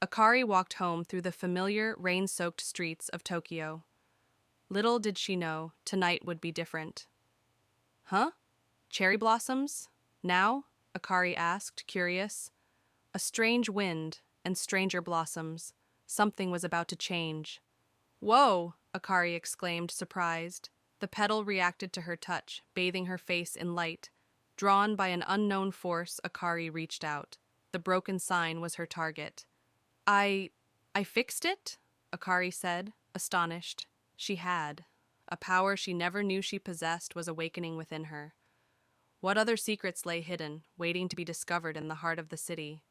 Akari walked home through the familiar, rain-soaked streets of Tokyo. Little did she know, tonight would be different. Huh? Cherry blossoms? Now? Akari asked, curious. A strange wind and stranger blossoms. Something was about to change. Whoa! Akari exclaimed, surprised. The petal reacted to her touch, bathing her face in light. Drawn by an unknown force, Akari reached out. The broken sign was her target. I fixed it? Akari said, astonished. She had. A power she never knew she possessed was awakening within her. What other secrets lay hidden, waiting to be discovered in the heart of the city?